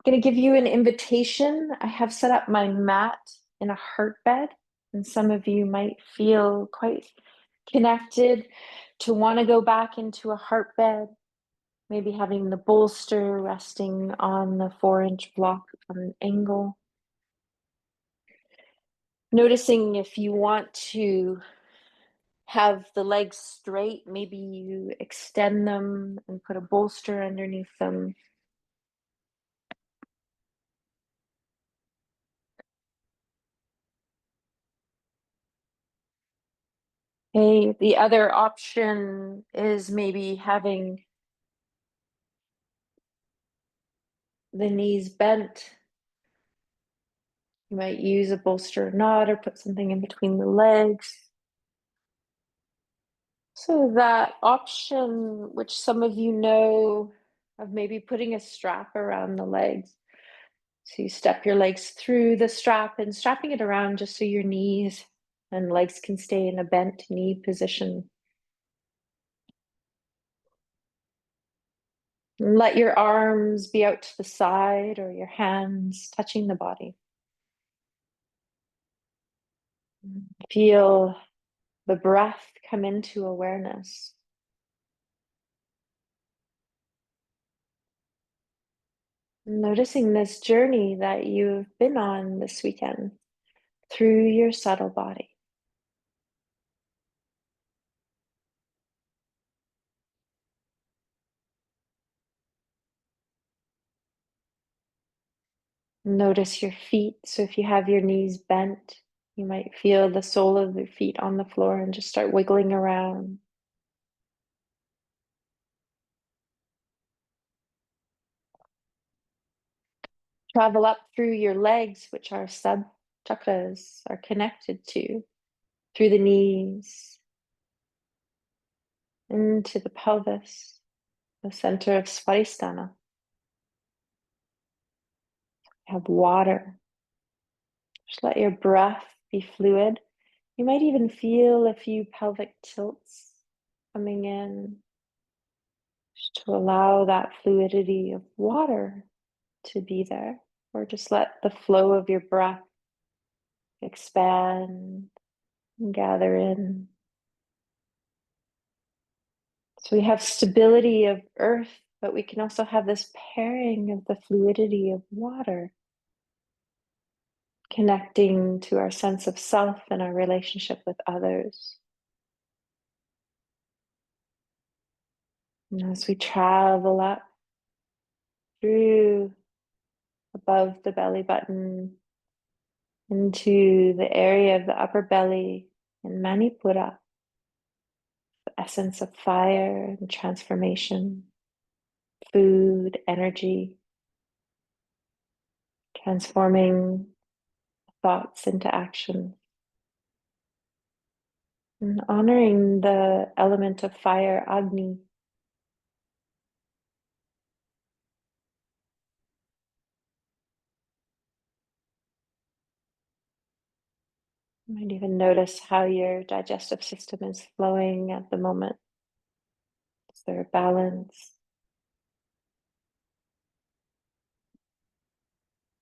Going to give you an invitation. I have set up my mat in a heart bed, and some of you might feel quite connected to want to go back into a heart bed, maybe having the bolster resting on the 4-inch block on an angle. Noticing if you want to have the legs straight, maybe you extend them and put a bolster underneath them. Hey, the other option is maybe having the knees bent. You might use a bolster or not, or put something in between the legs. So that option, which some of you know, of maybe putting a strap around the legs. So you step your legs through the strap and strapping it around just so your knees and legs can stay in a bent knee position. And let your arms be out to the side or your hands touching the body. Feel the breath come into awareness. Noticing this journey that you've been on this weekend through your subtle body. Notice your feet. So if you have your knees bent, you might feel the sole of your feet on the floor and just start wiggling around. Travel up through your legs, which our sub chakras are connected to, through the knees, into the pelvis, the center of Swadhisthana. Have water. Just let your breath be fluid. You might even feel a few pelvic tilts coming in, just to allow that fluidity of water to be there, or just let the flow of your breath expand and gather in. So we have stability of earth, but we can also have this pairing of the fluidity of water, connecting to our sense of self and our relationship with others. And as we travel up through above the belly button into the area of the upper belly in Manipura, the essence of fire and transformation, food, energy, transforming thoughts into action, and honoring the element of fire, Agni. You might even notice how your digestive system is flowing at the moment. Is there a balance?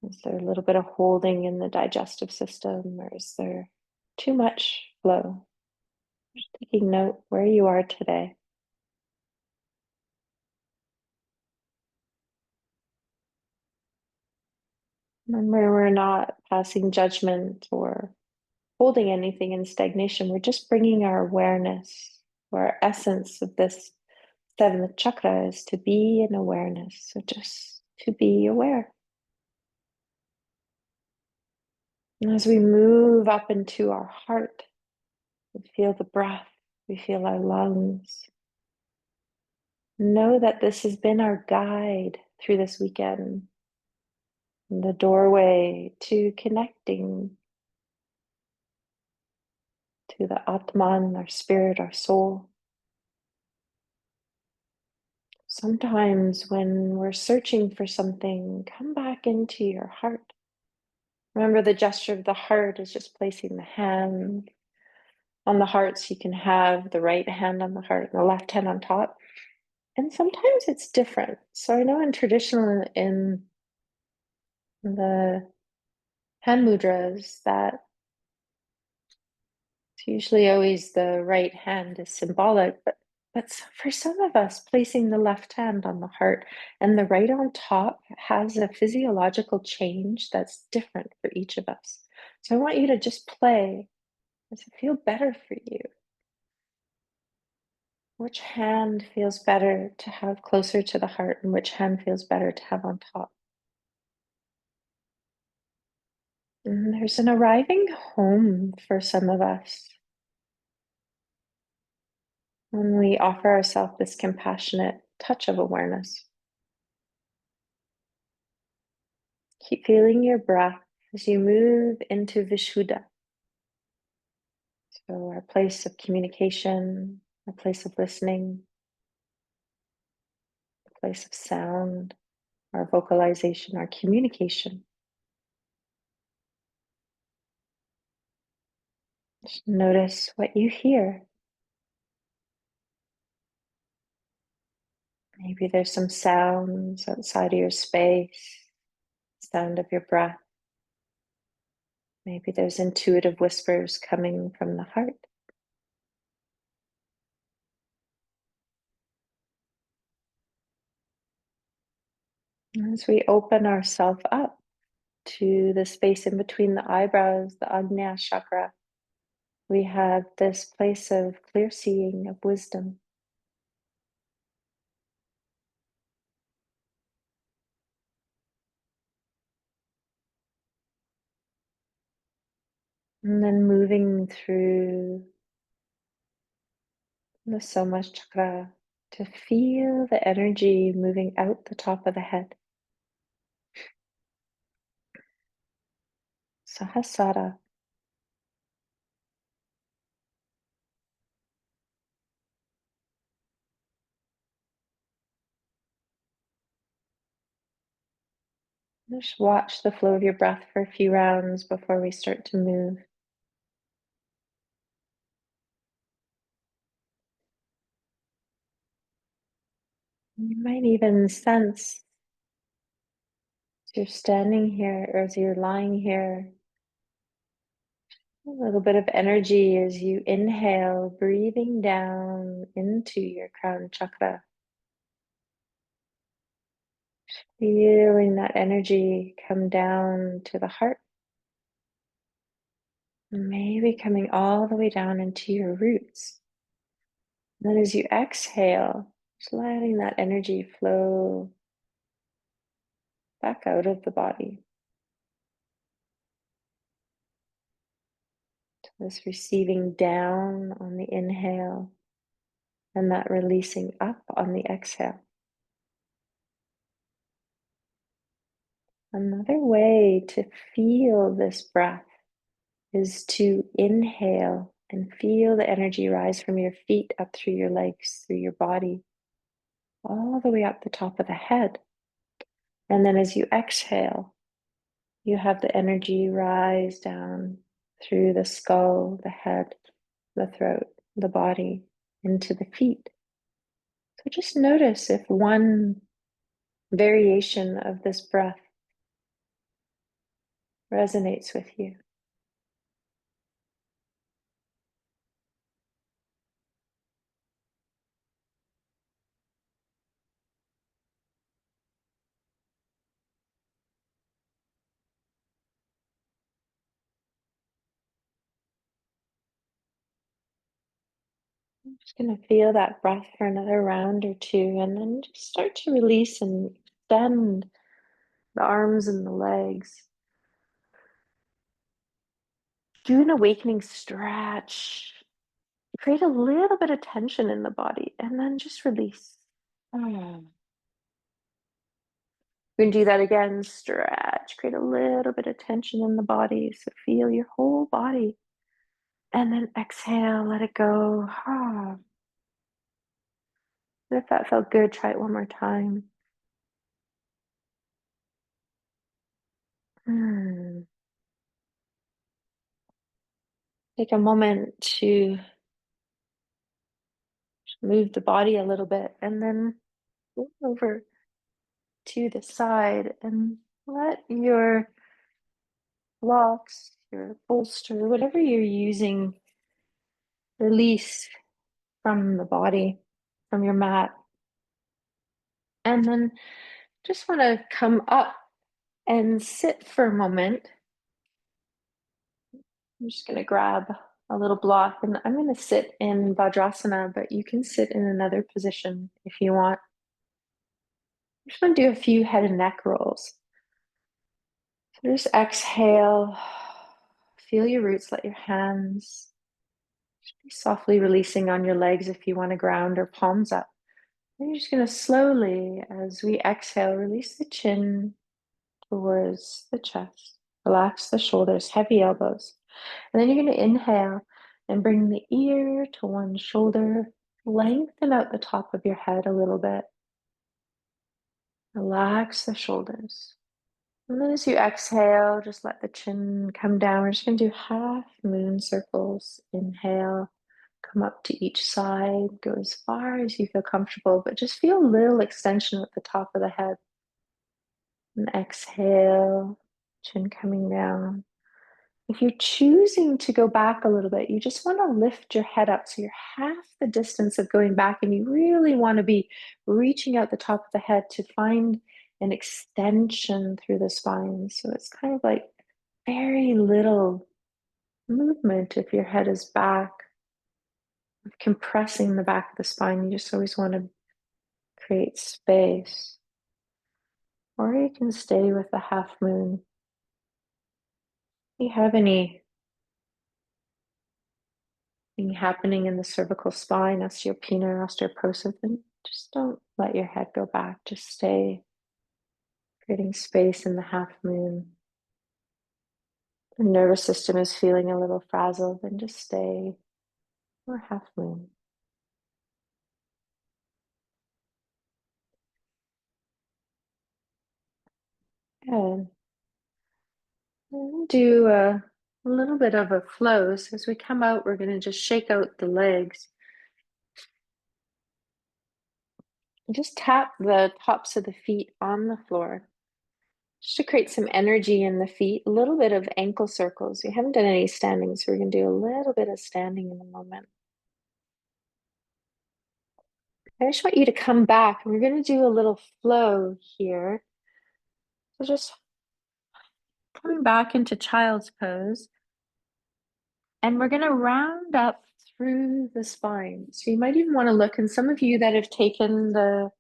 Is there a little bit of holding in the digestive system, or is there too much flow? Just taking note where you are today. Remember, we're not passing judgment or holding anything in stagnation. We're just bringing our awareness, or our essence of this seventh chakra is to be in awareness. So just to be aware. And as we move up into our heart, we feel the breath, we feel our lungs. Know that this has been our guide through this weekend, the doorway to connecting to the Atman, our spirit, our soul. Sometimes when we're searching for something, come back into your heart. Remember, the gesture of the heart is just placing the hand on the heart, so you can have the right hand on the heart and the left hand on top. And sometimes it's different. So I know in traditional, in The hand mudras that it's usually always the right hand is symbolic, but for some of us, placing the left hand on the heart and the right on top has a physiological change that's different for each of us. So I want you to just play. Does it feel better for you? Which hand feels better to have closer to the heart, and which hand feels better to have on top? And there's an arriving home for some of us when we offer ourselves this compassionate touch of awareness. Keep feeling your breath as you move into Vishuddha, so our place of communication, our place of listening, a place of sound, our vocalization, our communication. Just notice what you hear. Maybe there's some sounds outside of your space, sound of your breath. Maybe there's intuitive whispers coming from the heart. As we open ourselves up to the space in between the eyebrows, the Ajna chakra, we have this place of clear seeing, of wisdom. And then moving through the Soma chakra to feel the energy moving out the top of the head. Sahasrara. Just watch the flow of your breath for a few rounds before we start to move. You might even sense as you're standing here or as you're lying here, a little bit of energy as you inhale, breathing down into your crown chakra. Feeling that energy come down to the heart, maybe coming all the way down into your roots. And then as you exhale, just letting that energy flow back out of the body. This receiving down on the inhale and that releasing up on the exhale. Another way to feel this breath is to inhale and feel the energy rise from your feet up through your legs, through your body, all the way up the top of the head. And then as you exhale, you have the energy rise down through the skull, the head, the throat, the body, into the feet. So just notice if one variation of this breath resonates with you. I'm just going to feel that breath for another round or two, and then just start to release and extend the arms and the legs. Do an awakening stretch. Create a little bit of tension in the body, and then just release. We can do that again. Stretch. Create a little bit of tension in the body. So feel your whole body. And then exhale, let it go. If that felt good, try it one more time. Hmm. Take a moment to move the body a little bit and then go over to the side and Let your blocks, your bolster, whatever you're using, release from the body, from your mat. And then just want to come up and sit for a moment. I'm just going to grab a little block and I'm going to sit in Vajrasana, but you can sit in another position if you want. I'm just going to do a few head and neck rolls. So just exhale, feel your roots, let your hands be softly releasing on your legs if you want to ground or palms up. And you're just going to slowly, as we exhale, release the chin towards the chest. Relax the shoulders, heavy elbows. And then you're going to inhale and bring the ear to one shoulder. Lengthen out the top of your head a little bit. Relax the shoulders. And then as you exhale, just let the chin come down. We're just going to do half moon circles. Inhale, come up to each side, go as far as you feel comfortable, but just feel a little extension at the top of the head. And exhale, chin coming down. If you're choosing to go back a little bit, you just want to lift your head up so you're half the distance of going back, and you really want to be reaching out the top of the head to find an extension through the spine. So it's kind of like very little movement if your head is back. Compressing the back of the spine, you just always want to create space. Or you can stay with the half moon. If you have anything happening in the cervical spine, osteopenia or osteoporosis, then just don't let your head go back. Just stay creating space in the half moon. The nervous system is feeling a little frazzled, then just stay or half moon. Good. We'll do a little bit of a flow. So as we come out, we're going to just shake out the legs. Just tap the tops of the feet on the floor just to create some energy in the feet, a little bit of ankle circles. We haven't done any standing, so we're going to do a little bit of standing in a moment. I just want you to come back. We're going to do a little flow here. So just coming back into child's pose. And we're going to round up through the spine. So you might even want to look, and some of you that have taken the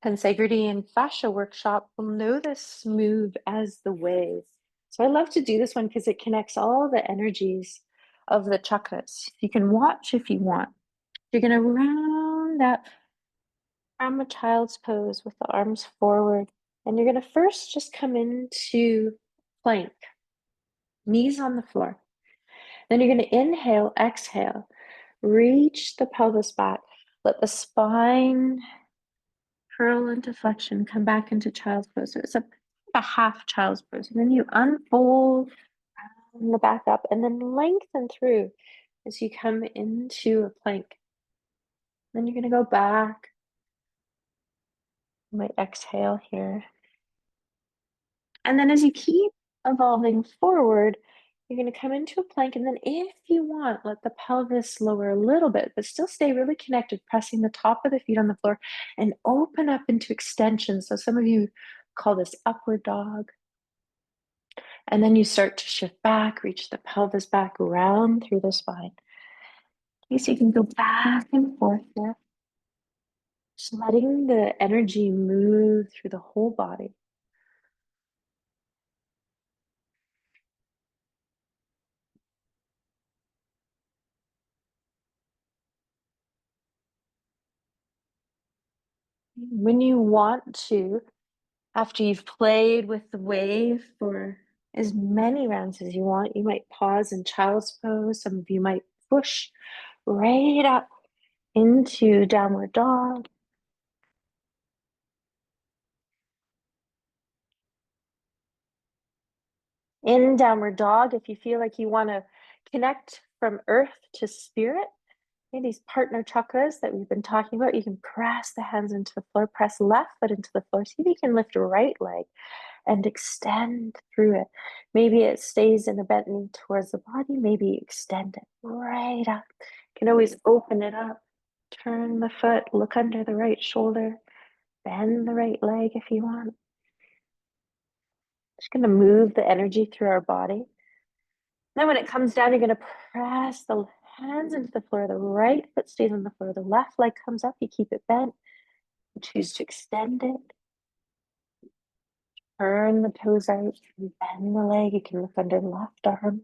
Tensegrity and fascia workshop will know this move as the wave. So I love to do this one because it connects all the energies of the chakras. You can watch if you want. You're going to round up from a child's pose with the arms forward. And you're going to first just come into plank, knees on the floor. Then you're going to inhale, exhale, reach the pelvis back. Let the spine curl into flexion, come back into child's pose. So it's a half child's pose. And then you unfold the back up and then lengthen through as you come into a plank. Then you're going to go back. You might exhale here. And then as you keep evolving forward, you're going to come into a plank. And then if you want, let the pelvis lower a little bit, but still stay really connected, pressing the top of the feet on the floor and open up into extension. So some of you call this upward dog. And then you start to shift back, reach the pelvis back, round through the spine. Okay, so you can go back and forth here. Just letting the energy move through the whole body. When you want to, after you've played with the wave for as many rounds as you want, you might pause in child's pose. Some of you might push right up into downward dog. In downward dog, if you feel like you want to connect from earth to spirit, okay, these partner chakras that we've been talking about, you can press the hands into the floor, press left foot into the floor. See if you can lift right leg and extend through it. Maybe it stays in a bent knee towards the body. Maybe extend it right up. You can always open it up. Turn the foot, look under the right shoulder, bend the right leg if you want. Just going to move the energy through our body. Then when it comes down, you're going to press the hands into the floor. The right foot stays on the floor. The left leg comes up. You keep it bent. You choose to extend it. Turn the toes out. Bend the leg. You can look under the left arm.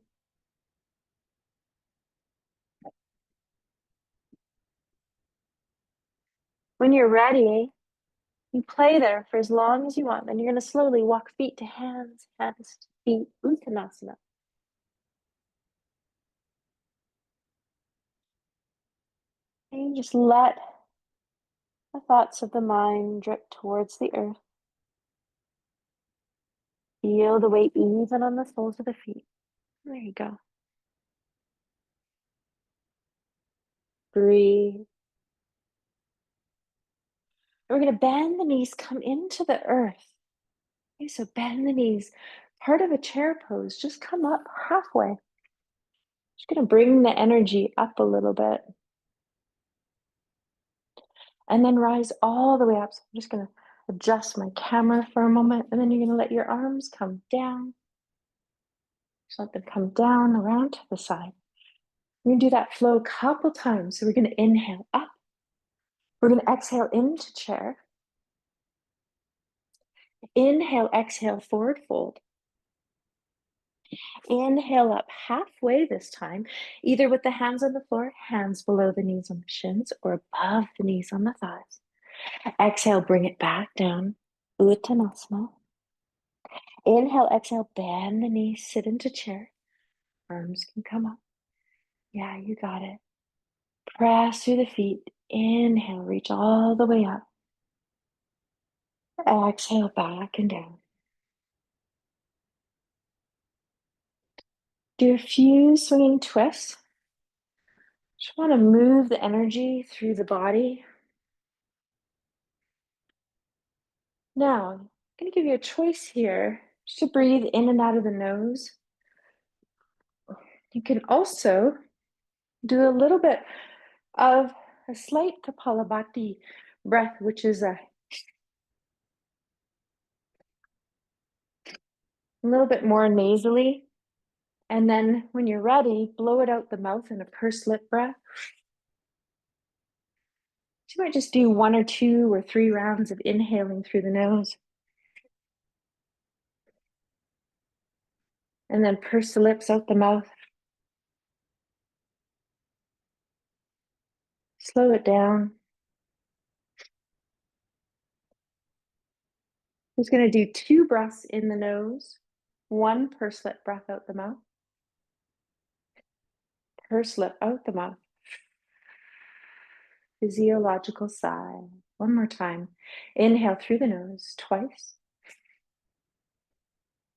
When you're ready, you play there for as long as you want. Then you're going to slowly walk feet to hands, hands to feet, Uttanasana. And just let the thoughts of the mind drip towards the earth. Feel the weight even on the soles of the feet. There you go. Breathe. We're going to bend the knees, come into the earth. Okay, so bend the knees. Part of a chair pose, just come up halfway. Just going to bring the energy up a little bit. And then rise all the way up. So I'm just going to adjust my camera for a moment. And then you're going to let your arms come down. Just let them come down around to the side. We're going to do that flow a couple times. So we're going to inhale up. We're going to exhale into chair. Inhale, exhale, forward fold. Inhale up halfway this time, either with the hands on the floor, hands below the knees on the shins, or above the knees on the thighs. Exhale, bring it back down. Uttanasana. Inhale, exhale, bend the knees, sit into chair. Arms can come up. Yeah, you got it. Press through the feet. Inhale, reach all the way up. Exhale, back and down. Do a few swinging twists. Just want to move the energy through the body. Now, I'm going to give you a choice here just to breathe in and out of the nose. You can also do a little bit of a slight Kapalabhati breath, which is a little bit more nasally. And then when you're ready, blow it out the mouth in a pursed lip breath. So you might just do 1 or 2 or 3 rounds of inhaling through the nose. And then purse the lips out the mouth. Slow it down. I'm just going to do 2 breaths in the nose, 1 pursed lip breath out the mouth. Purse lip out the mouth. Physiological sigh. 1 more time. Inhale through the nose twice.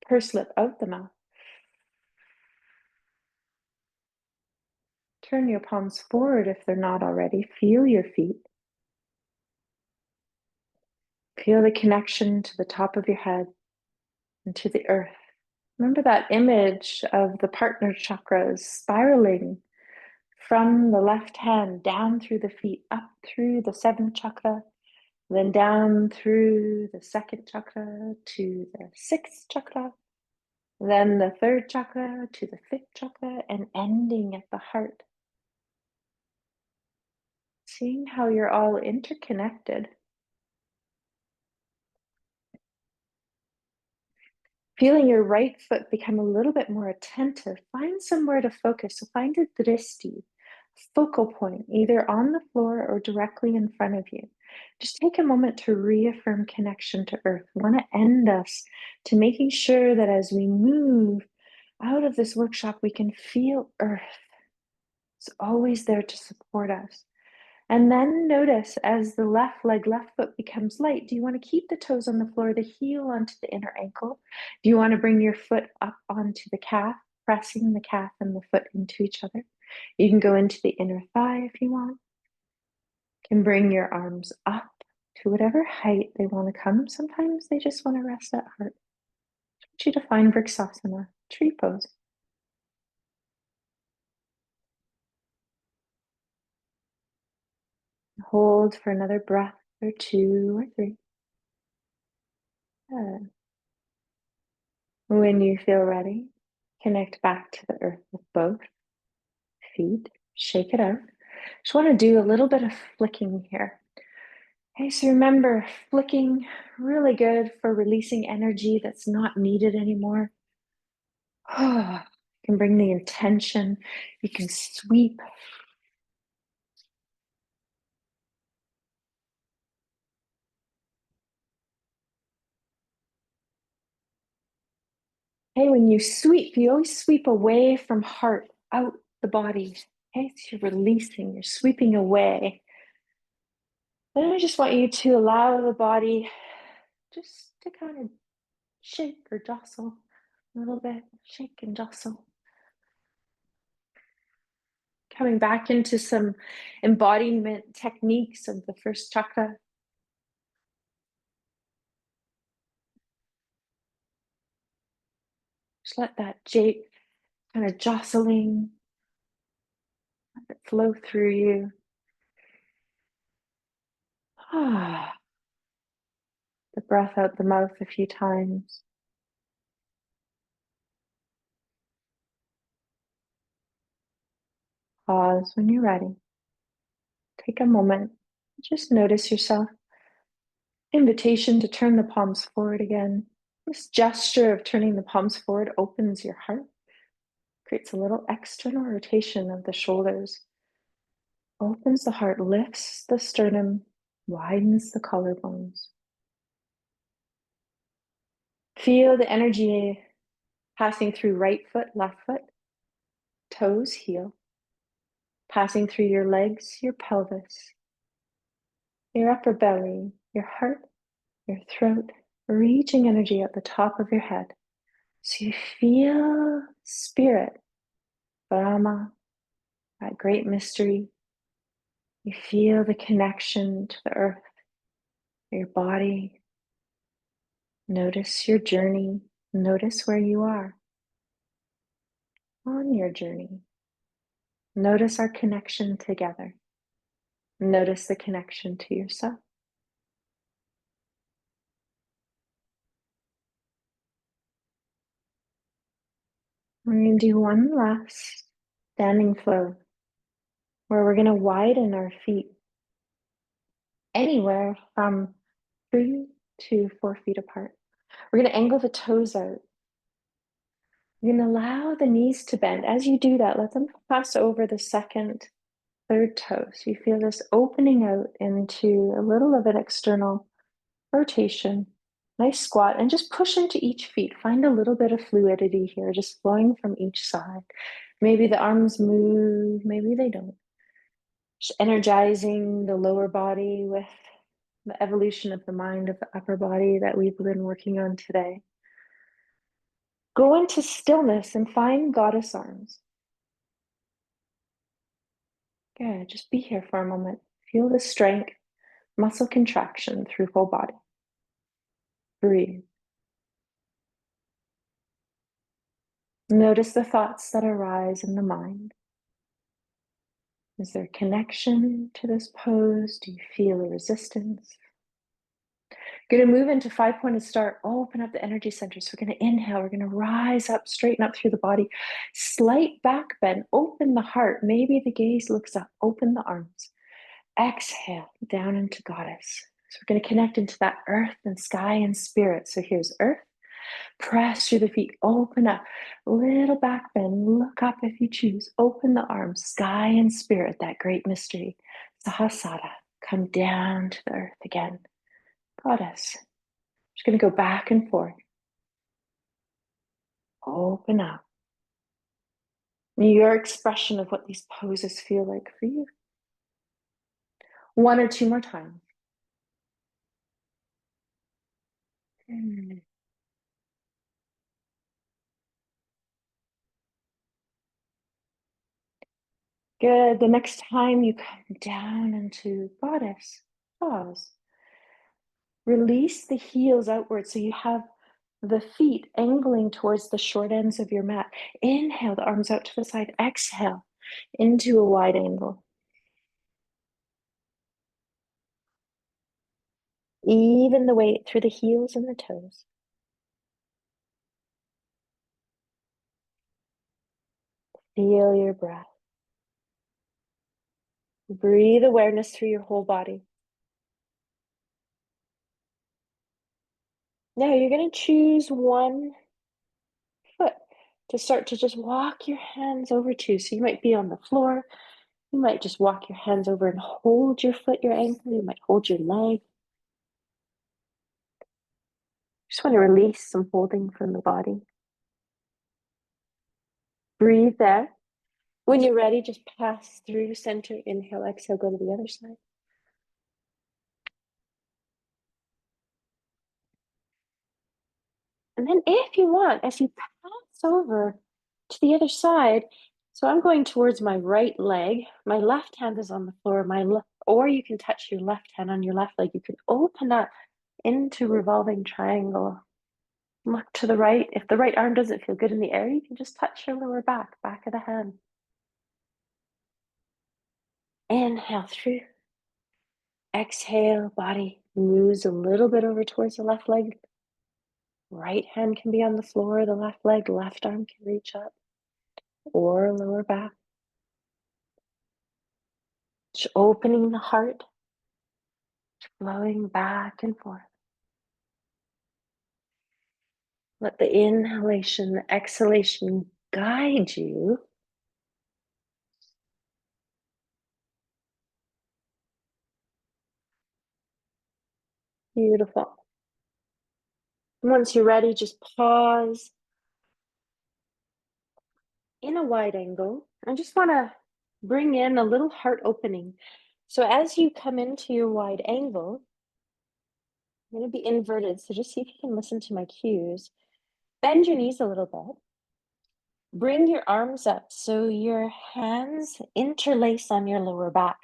Purse lip out the mouth. Turn your palms forward if they're not already. Feel your feet. Feel the connection to the top of your head and to the earth. Remember that image of the partner chakras spiraling from the left hand down through the feet, up through the 7th chakra, then down through the 2nd chakra to the 6th chakra, then the 3rd chakra to the 5th chakra, and ending at the heart. Seeing how you're all interconnected. Feeling your right foot become a little bit more attentive. Find somewhere to focus. So find a dristi, focal point, either on the floor or directly in front of you. Just take a moment to reaffirm connection to earth. I want to end us to making sure that as we move out of this workshop, we can feel earth. It's always there to support us. And then notice as the left leg, left foot becomes light, do you want to keep the toes on the floor, the heel onto the inner ankle? Do you want to bring your foot up onto the calf, pressing the calf and the foot into each other? You can go into the inner thigh if you want. You can bring your arms up to whatever height they want to come. Sometimes they just want to rest at heart. you to find Vrksasana, tree pose. Hold for another breath or 2 or 3. Good. When you feel ready, connect back to the earth with both feet. Shake it out. Just want to do a little bit of flicking here. Okay, so remember, flicking, really good for releasing energy that's not needed anymore. You can bring the intention. You can sweep. Hey, when you sweep, you always sweep away from heart, out the body. Okay, so you're releasing, you're sweeping away. Then I just want you to allow the body just to kind of shake or jostle a little bit, shake and jostle. Coming back into some embodiment techniques of the first chakra. Just let that shape kind of jostling, let it flow through you. The breath out the mouth a few times. Pause when you're ready. Take a moment. Just notice yourself. Invitation to turn the palms forward again. This gesture of turning the palms forward opens your heart, creates a little external rotation of the shoulders, opens the heart, lifts the sternum, widens the collarbones. Feel the energy passing through right foot, left foot, toes, heel, passing through your legs, your pelvis, your upper belly, your heart, your throat, reaching energy at the top of your head. So you feel spirit, Brahma, that great mystery. You feel the connection to the earth, your body. Notice your journey. Notice where you are on your journey. Notice our connection together. Notice the connection to yourself. We're going to do one last standing flow where we're going to widen our feet anywhere from 3 to 4 feet apart. We're going to angle the toes out. You're going to allow the knees to bend. As you do that, let them pass over the second, third toe. So you feel this opening out into a little of an external rotation. Nice squat, and just push into each feet. Find a little bit of fluidity here, just flowing from each side. Maybe the arms move, maybe they don't. Just energizing the lower body with the evolution of the mind of the upper body that we've been working on today. Go into stillness and find goddess arms. Good, just be here for a moment. Feel the strength, muscle contraction through whole body. Breathe. Notice the thoughts that arise in the mind. Is there connection to this pose? Do you feel a resistance? Going to move into 5-pointed start. Open up the energy center. So we're going to inhale. We're going to rise up, straighten up through the body. Slight back bend. Open the heart. Maybe the gaze looks up. Open the arms. Exhale down into goddess. So we're going to connect into that earth and sky and spirit. So here's earth. Press through the feet. Open up. Little back bend. Look up if you choose. Open the arms. Sky and spirit, that great mystery. Sahasrara. Come down to the earth again. Goddess. Just going to go back and forth. Open up. Your expression of what these poses feel like for you. 1 or 2 more times. Good. The next time you come down into goddess, pause. Release the heels outward so you have the feet angling towards the short ends of your mat. Inhale, the arms out to the side. Exhale into a wide angle. Even the weight through the heels and the toes. Feel your breath. Breathe awareness through your whole body. Now you're going to choose one foot to start to just walk your hands over to. So you might be on the floor. You might just walk your hands over and hold your foot, your ankle. You might hold your leg. Just want to release some holding from the body. Breathe there. When you're ready, just pass through center. Inhale, exhale, go to the other side. And then if you want, as you pass over to the other side, so I'm going towards my right leg. My left hand is on the floor, or you can touch your left hand on your left leg. You can open up into revolving triangle. Look to the right. If the right arm doesn't feel good in the air, you can just touch your lower back of the hand. Inhale through. Exhale, body moves a little bit over towards the left leg. Right hand can be on the floor, the left leg, left arm can reach up, or lower back. Just opening the heart, flowing back and forth. Let the inhalation, the exhalation guide you. Beautiful. Once you're ready, just pause in a wide angle. I just want to bring in a little heart opening. So as you come into your wide angle, I'm going to be inverted. So just see if you can listen to my cues. Bend your knees a little bit. Bring your arms up so your hands interlace on your lower back.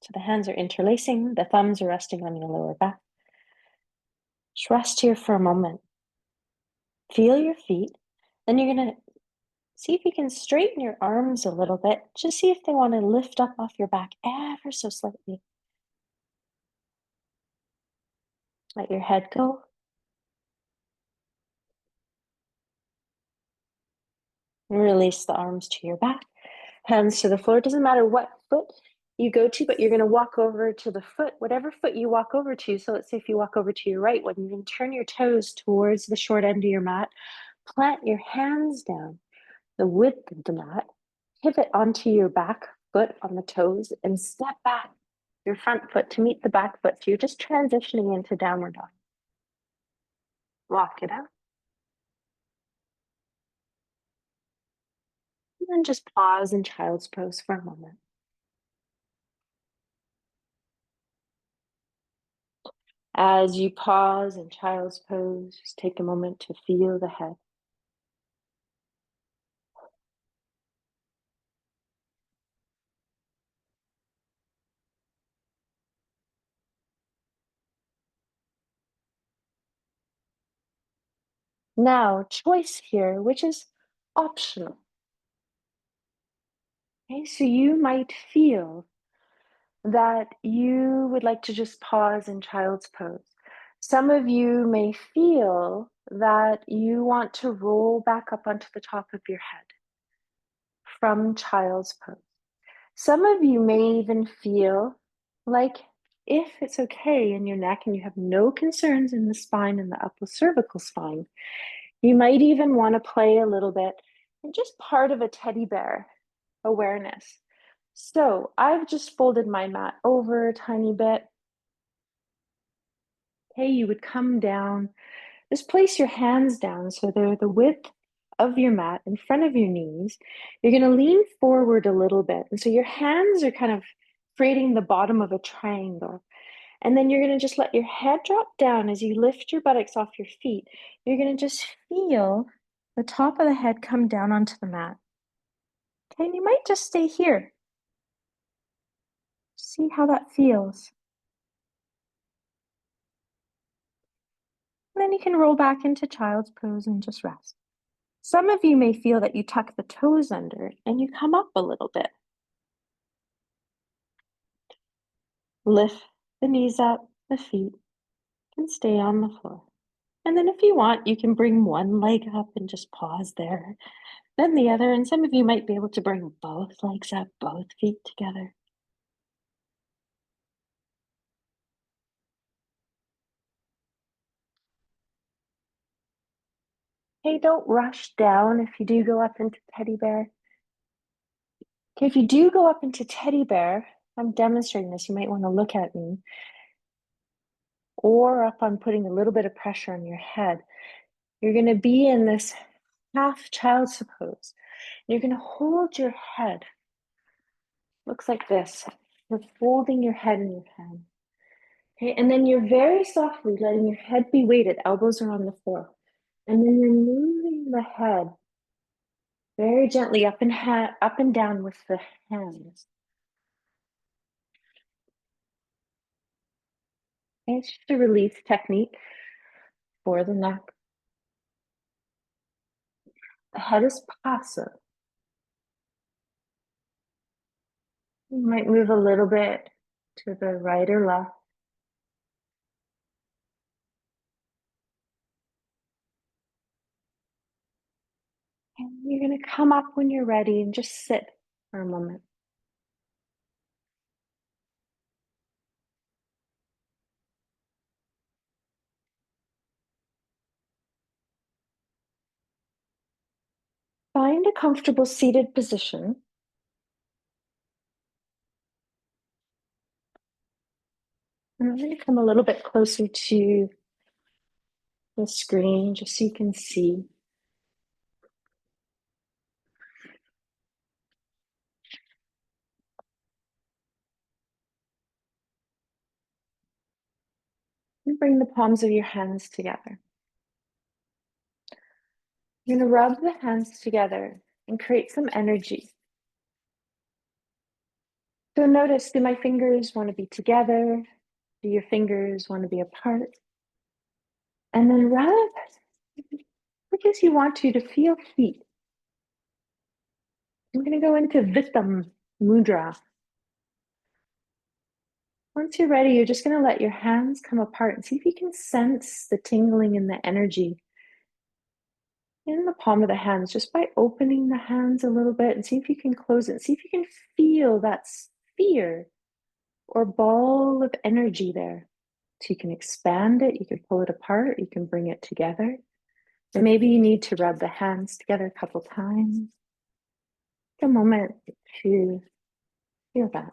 So the hands are interlacing, the thumbs are resting on your lower back. Just rest here for a moment. Feel your feet. Then you're going to see if you can straighten your arms a little bit. Just see if they want to lift up off your back ever so slightly. Let your head go. Release the arms to your back. Hands to the floor. It doesn't matter what foot you go to, but you're going to walk over to the foot, whatever foot you walk over to. So let's say if you walk over to your right one, you're going to turn your toes towards the short end of your mat. Plant your hands down the width of the mat. Pivot onto your back foot on the toes and step back your front foot to meet the back foot. So you're just transitioning into downward dog. Walk it out. And then just pause in child's pose for a moment. As you pause in child's pose, just take a moment to feel the head. Now, choice here, which is optional. Okay, so you might feel that you would like to just pause in child's pose. Some of you may feel that you want to roll back up onto the top of your head from child's pose. Some of you may even feel like, if it's okay in your neck and you have no concerns in the spine and the upper cervical spine, you might even want to play a little bit and just part of a teddy bear awareness. So I've just folded my mat over a tiny bit. Okay, you would come down. Just place your hands down so they're the width of your mat in front of your knees. You're going to lean forward a little bit. And so your hands are kind of creating the bottom of a triangle. And then you're going to just let your head drop down as you lift your buttocks off your feet. You're going to just feel the top of the head come down onto the mat. Okay, and you might just stay here. See how that feels. And then you can roll back into child's pose and just rest. Some of you may feel that you tuck the toes under and you come up a little bit. Lift the knees up, the feet can stay on the floor. And then if you want, you can bring one leg up and just pause there, then the other. And some of you might be able to bring both legs up, both feet together. Hey, don't rush down if you do go up into teddy bear. Okay, if you do go up into teddy bear, I'm demonstrating this, you might want to look at me. Or up on putting a little bit of pressure on your head. You're going to be in this half child's pose. You're going to hold your head. Looks like this. You're holding your head in your hand. Okay, and then you're very softly letting your head be weighted. Elbows are on the floor. And then you're moving the head very gently up and down with the hands. Okay, it's just a release technique for the neck. The head is passive. You might move a little bit to the right or left. And you're going to come up when you're ready and just sit for a moment. Find a comfortable seated position. And I'm going to come a little bit closer to the screen just so you can see. And bring the palms of your hands together. You're going to rub the hands together and create some energy. So notice, do my fingers want to be together? Do your fingers want to be apart? And then rub because you want to feel heat. I'm going to go into Vittam Mudra. Once you're ready, you're just going to let your hands come apart and see if you can sense the tingling and the energy in the palm of the hands just by opening the hands a little bit and see if you can close it. See if you can feel that sphere or ball of energy there. So you can expand it, you can pull it apart, you can bring it together. And maybe you need to rub the hands together a couple times. Take a moment to feel that.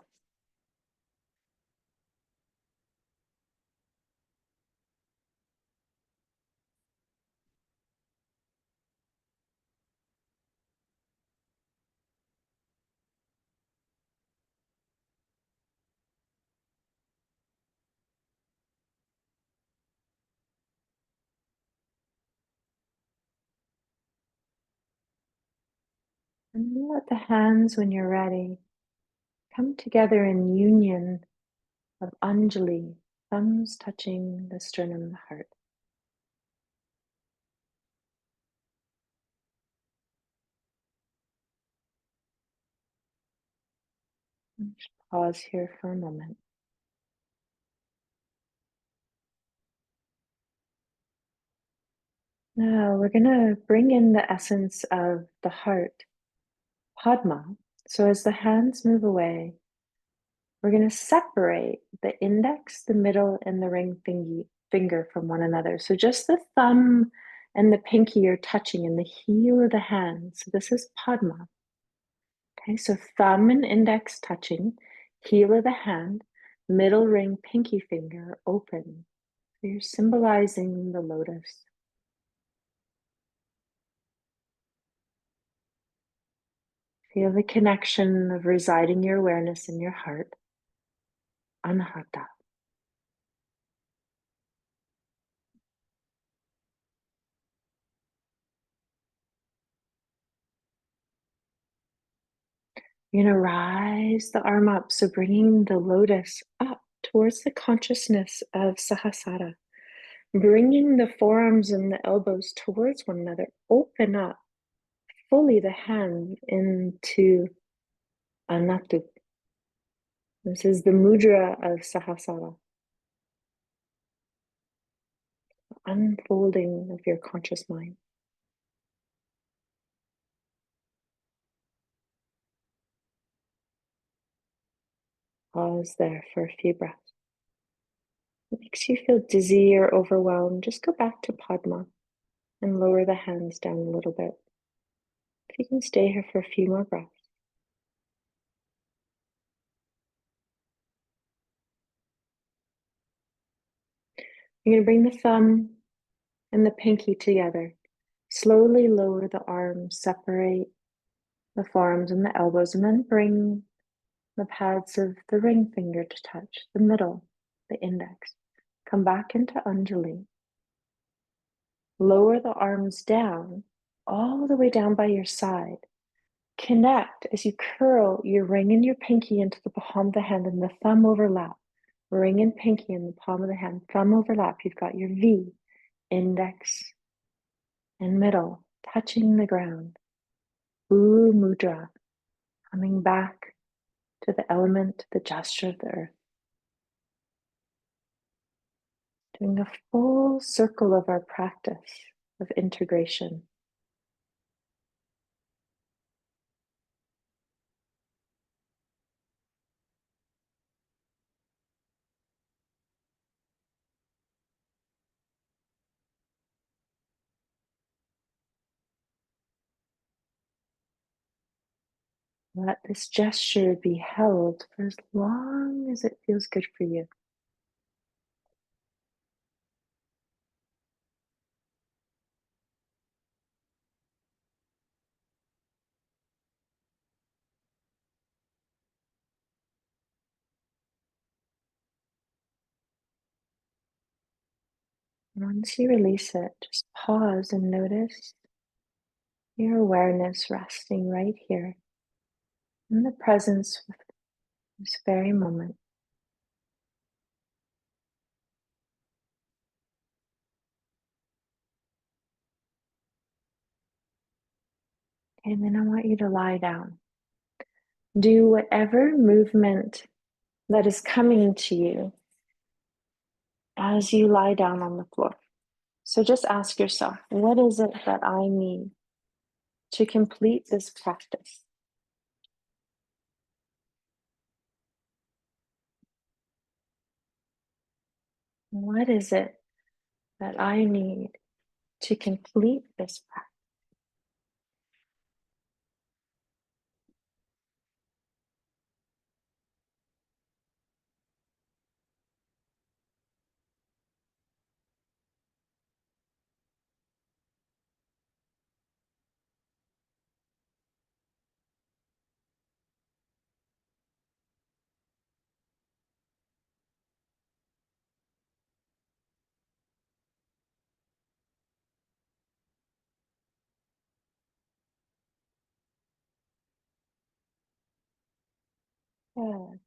And let the hands, when you're ready, come together in union of Anjali, thumbs touching the sternum, the heart. Just pause here for a moment. Now we're going to bring in the essence of the heart, Padma. So as the hands move away, we're going to separate the index, the middle, and the ring finger from one another. So just the thumb and the pinky are touching in the heel of the hand. So this is Padma. Okay, so thumb and index touching, heel of the hand, middle ring, pinky finger open. So you're symbolizing the lotus. Feel the connection of residing your awareness in your heart, Anahata. You're going to rise the arm up, so bringing the lotus up towards the consciousness of Sahasrara. Bringing the forearms and the elbows towards one another, open up fully the hand into Anatu. This is the mudra of Sahasrara, unfolding of your conscious mind. Pause there for a few breaths. If it makes you feel dizzy or overwhelmed, just go back to Padma and lower the hands down a little bit. If you can stay here for a few more breaths. You're going to bring the thumb and the pinky together. Slowly lower the arms, separate the forearms and the elbows, and then bring the pads of the ring finger to touch the middle, the index. Come back into Anjali. Lower the arms down, all the way down by your side. Connect as you curl your ring and your pinky into the palm of the hand and the thumb overlap. Ring and pinky in the palm of the hand, thumb overlap. You've got your V, index and middle touching the ground. Ooh mudra, coming back to the element, the gesture of the earth. Doing a full circle of our practice of integration. Let this gesture be held for as long as it feels good for you. Once you release it, just pause and notice your awareness resting right here in the presence of this very moment. And then I want you to lie down. Do whatever movement that is coming to you as you lie down on the floor. So just ask yourself, what is it that I need to complete this practice? What is it that I need to complete this practice? Good.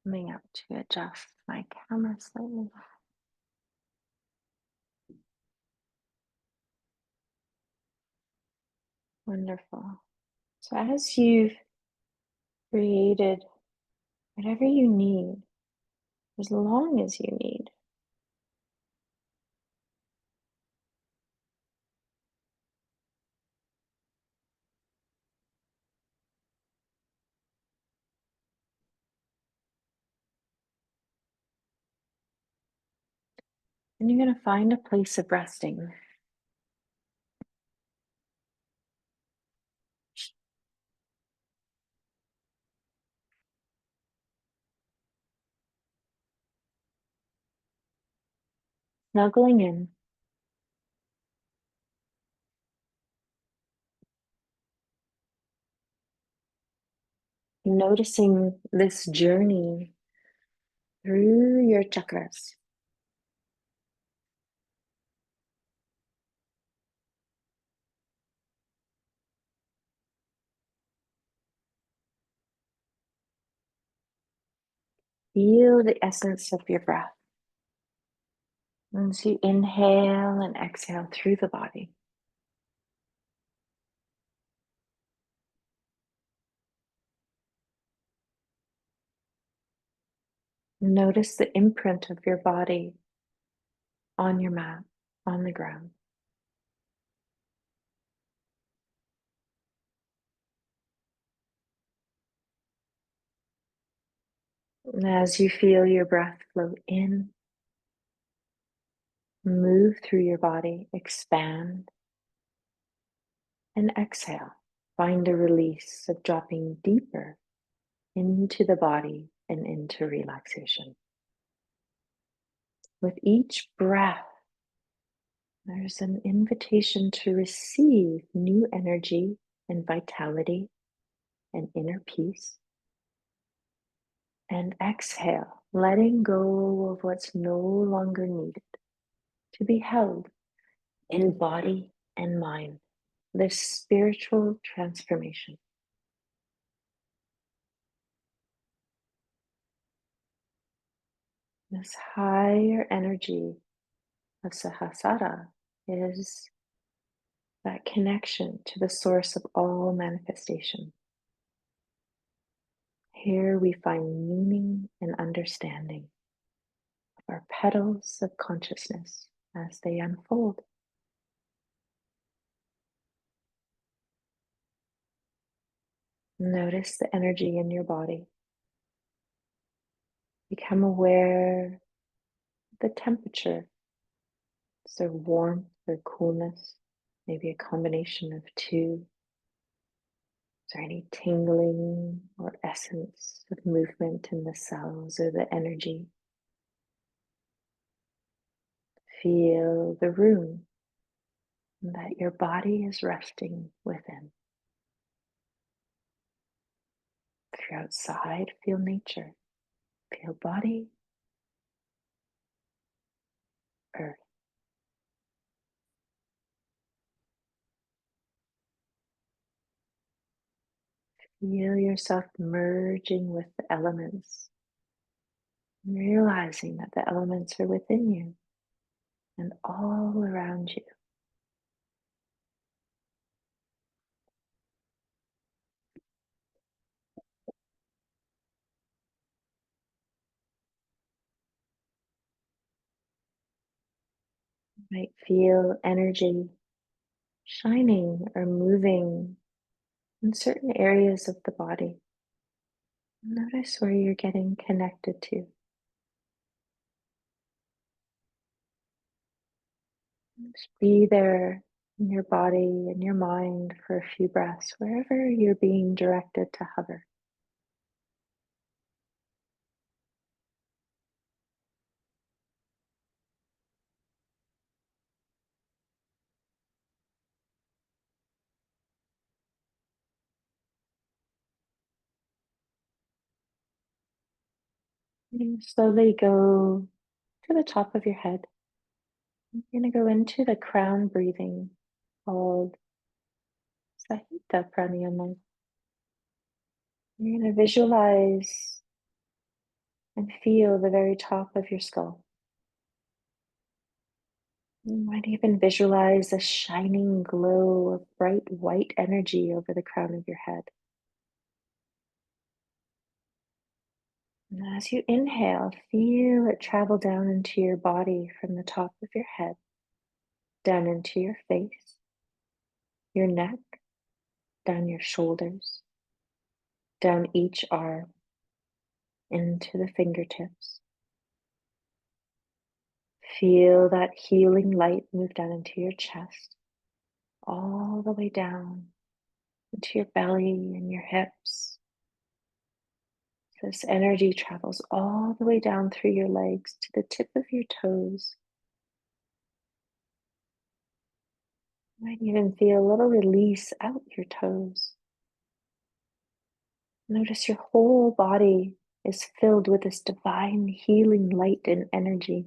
Coming up to adjust my camera slightly. Wonderful. So as you've created whatever you need, as long as you need, and you're going to find a place of resting. Snuggling in, noticing this journey through your chakras. Feel the essence of your breath. As you inhale and exhale through the body, notice the imprint of your body on your mat, on the ground. And as you feel your breath flow in, move through your body, expand, and exhale. Find a release of dropping deeper into the body and into relaxation. With each breath, there's an invitation to receive new energy and vitality and inner peace. And exhale, letting go of what's no longer needed to be held in body and mind. This spiritual transformation. This higher energy of Sahasrara is that connection to the source of all manifestation. Here we find meaning and understanding of our petals of consciousness as they unfold. Notice the energy in your body. Become aware of the temperature. Is there warmth or coolness? Maybe a combination of two. Is there any tingling or essence of movement in the cells or the energy? Feel the room that your body is resting within. If you're outside, feel nature. Feel body, earth. Feel yourself merging with the elements, realizing that the elements are within you and all around you. You might feel energy shining or moving in certain areas of the body. Notice where you're getting connected to. Just be there in your body and your mind for a few breaths, wherever you're being directed to hover. And slowly go to the top of your head. You're going to go into the crown breathing called Sahita Pranayama. You're going to visualize and feel the very top of your skull. You might even visualize a shining glow of bright white energy over the crown of your head. And as you inhale, feel it travel down into your body from the top of your head, down into your face, your neck, down your shoulders, down each arm, into the fingertips. Feel that healing light move down into your chest, all the way down into your belly and your hips. This energy travels all the way down through your legs to the tip of your toes. You might even feel a little release out your toes. Notice your whole body is filled with this divine healing light and energy.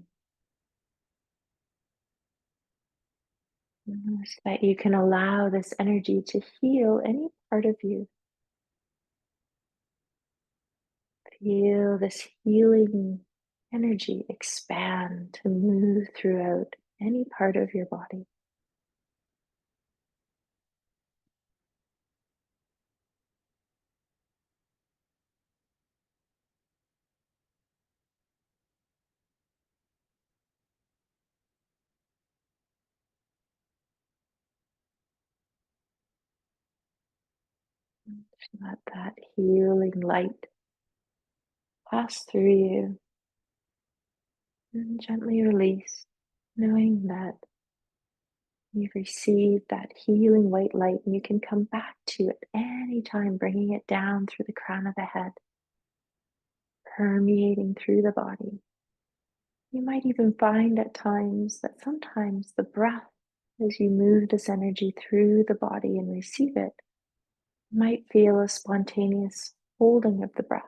Notice that you can allow this energy to heal any part of you. Feel this healing energy expand to move throughout any part of your body. Let that healing light pass through you and gently release, knowing that you've received that healing white light and you can come back to it any time, bringing it down through the crown of the head, permeating through the body. You might even find at times that sometimes the breath, as you move this energy through the body and receive it, might feel a spontaneous holding of the breath,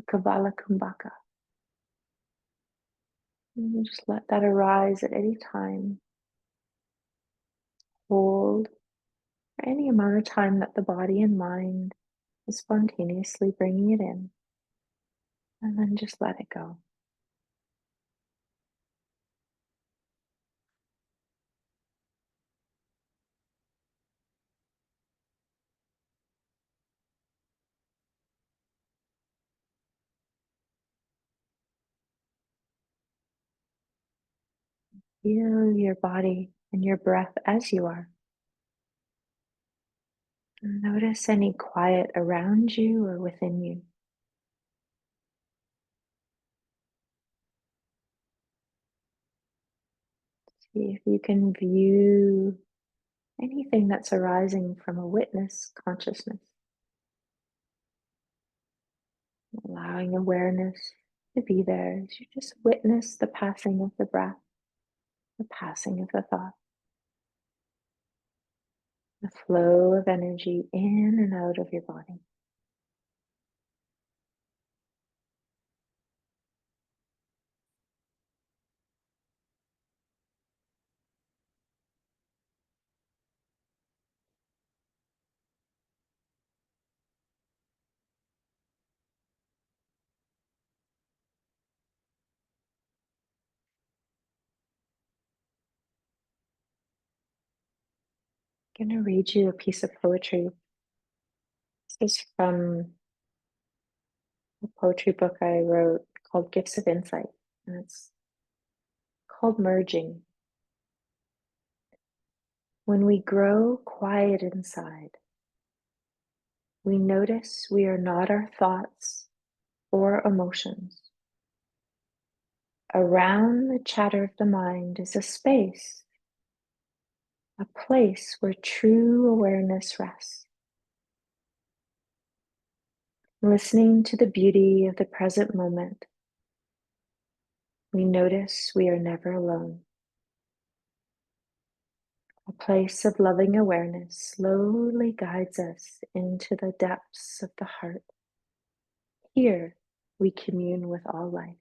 a Kavala Kumbhaka. And you just let that arise at any time. Hold for any amount of time that the body and mind is spontaneously bringing it in, and then just let it go. Feel your body and your breath as you are. Notice any quiet around you or within you. See if you can view anything that's arising from a witness consciousness, allowing awareness to be there as you just witness the passing of the breath, the passing of the thought, the flow of energy in and out of your body. I'm going to read you a piece of poetry. This is from a poetry book I wrote called Gifts of Insight, and it's called Merging. When we grow quiet inside, we notice we are not our thoughts or emotions. Around the chatter of the mind is a space, a place where true awareness rests. Listening to the beauty of the present moment, we notice we are never alone. A place of loving awareness slowly guides us into the depths of the heart. Here, we commune with all life.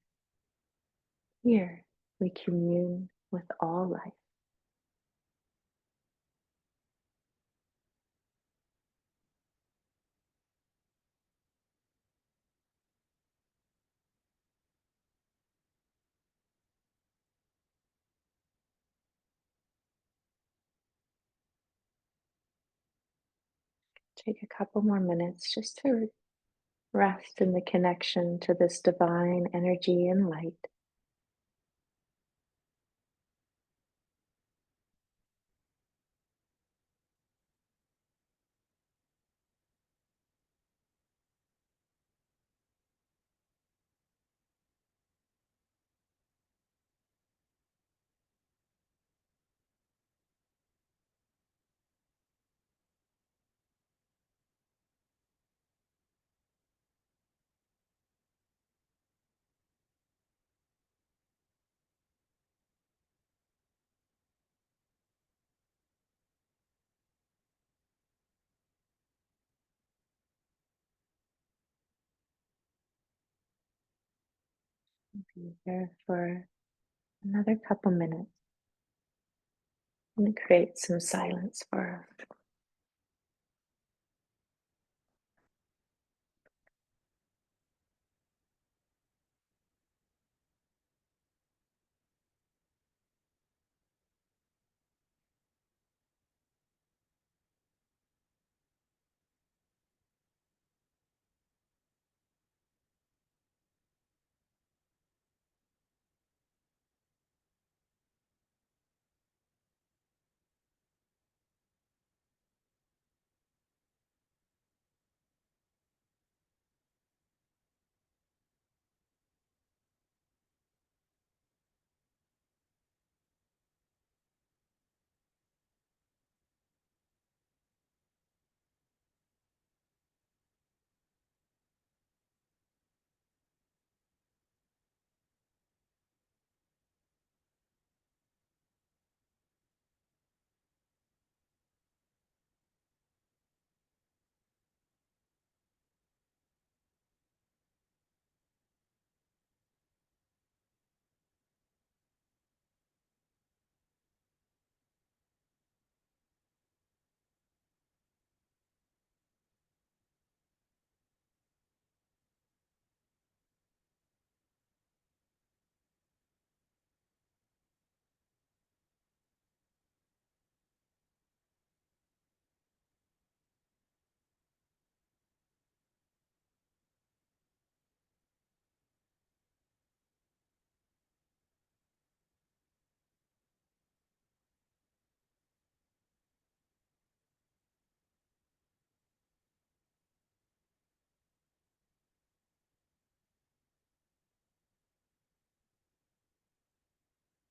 Here, we commune with all life. Take a couple more minutes just to rest in the connection to this divine energy and light. Be here for another couple minutes and create some silence for us.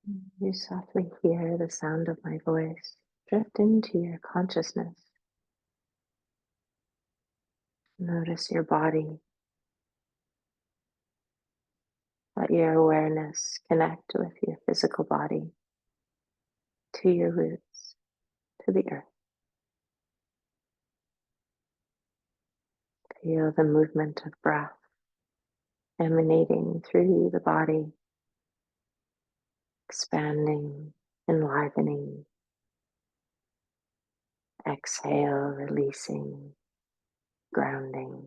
You softly hear the sound of my voice drift into your consciousness. Notice your body. Let your awareness connect with your physical body, to your roots, to the earth. Feel the movement of breath emanating through the body, expanding, enlivening. Exhale, releasing, grounding.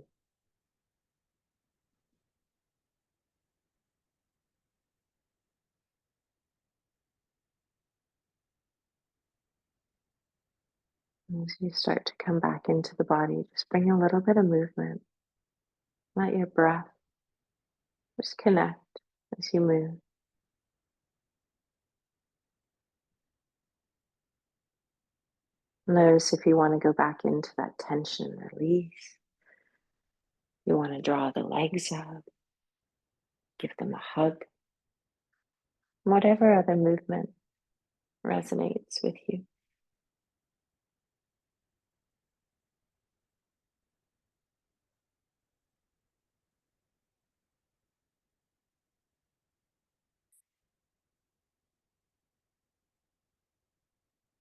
As you start to come back into the body, just bring a little bit of movement. Let your breath just connect as you move. Notice if you want to go back into that tension release. You want to draw the legs up, give them a hug. Whatever other movement resonates with you.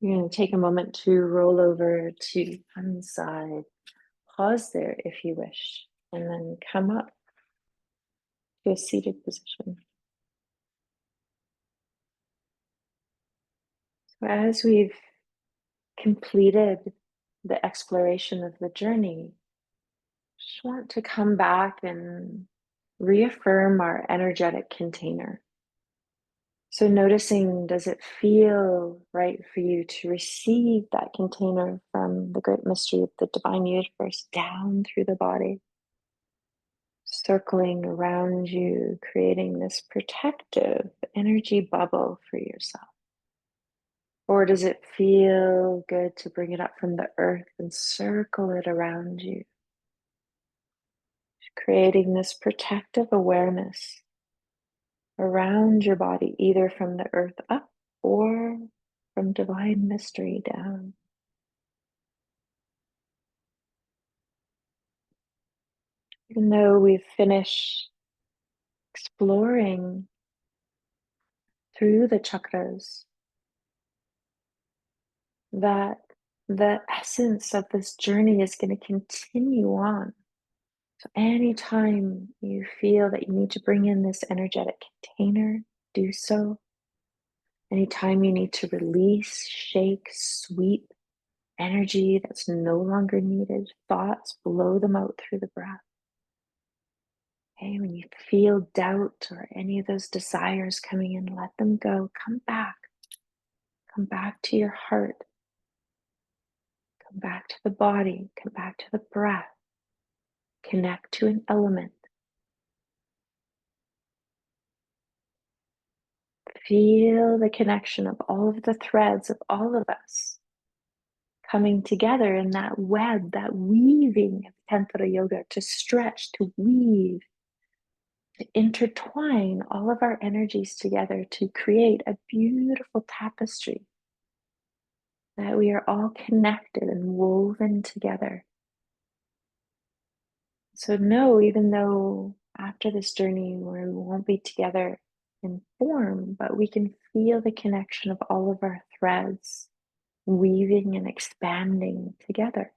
You're going to take a moment to roll over to one side. Pause there if you wish, and then come up to a seated position. So as we've completed the exploration of the journey, just want to come back and reaffirm our energetic container. So noticing, does it feel right for you to receive that container from the great mystery of the divine universe down through the body, circling around you, creating this protective energy bubble for yourself? Or does it feel good to bring it up from the earth and circle it around you, creating this protective awareness around your body, either from the earth up or from divine mystery down? Even though we've finished exploring through the chakras, that the essence of this journey is going to continue on. So anytime you feel that you need to bring in this energetic container, do so. Anytime you need to release, shake, sweep energy that's no longer needed, thoughts, blow them out through the breath. Okay, when you feel doubt or any of those desires coming in, let them go. Come back. Come back to your heart. Come back to the body. Come back to the breath. Connect to an element. Feel the connection of all of the threads of all of us coming together in that web, that weaving of Tantra Yoga, to stretch, to weave, to intertwine all of our energies together to create a beautiful tapestry that we are all connected and woven together. So know, even though after this journey we won't be together in form, but we can feel the connection of all of our threads weaving and expanding together.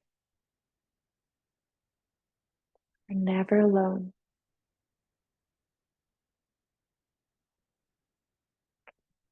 We're never alone.